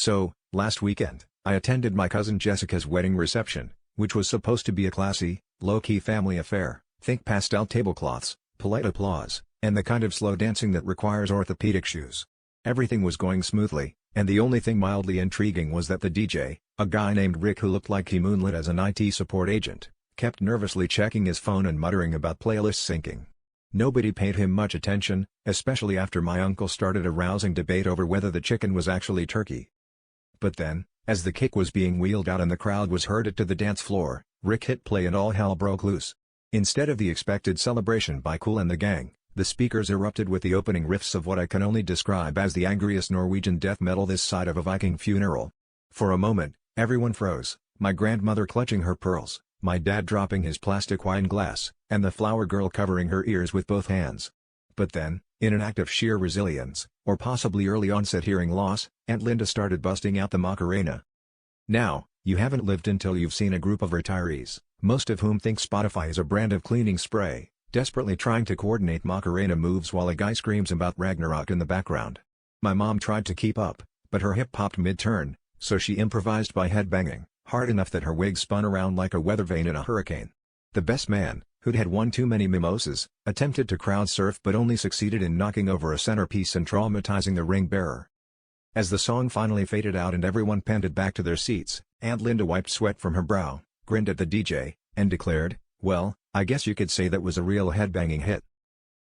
So, last weekend, I attended my cousin Jessica's wedding reception, which was supposed to be a classy, low-key family affair. Think pastel tablecloths, polite applause, and the kind of slow dancing that requires orthopedic shoes. Everything was going smoothly, and the only thing mildly intriguing was that the DJ, a guy named Rick who looked like he moonlit as an IT support agent, kept nervously checking his phone and muttering about playlists syncing. Nobody paid him much attention, especially after my uncle started a rousing debate over whether the chicken was actually turkey. But then, as the cake was being wheeled out and the crowd was herded to the dance floor, Rick hit play and all hell broke loose. Instead of the expected celebration by Kool and the gang, the speakers erupted with the opening riffs of what I can only describe as the angriest Norwegian death metal this side of a Viking funeral. For a moment, everyone froze, my grandmother clutching her pearls, my dad dropping his plastic wine glass, and the flower girl covering her ears with both hands. But then, in an act of sheer resilience, or possibly early onset hearing loss, Aunt Linda started busting out the Macarena. Now, you haven't lived until you've seen a group of retirees, most of whom think Spotify is a brand of cleaning spray, desperately trying to coordinate Macarena moves while a guy screams about Ragnarok in the background. My mom tried to keep up, but her hip popped mid-turn, so she improvised by headbanging, hard enough that her wig spun around like a weather vane in a hurricane. The best man, who'd had one too many mimosas, attempted to crowd surf but only succeeded in knocking over a centerpiece and traumatizing the ring bearer. As the song finally faded out and everyone panted back to their seats, Aunt Linda wiped sweat from her brow, grinned at the DJ, and declared, "Well, I guess you could say that was a real headbanging hit."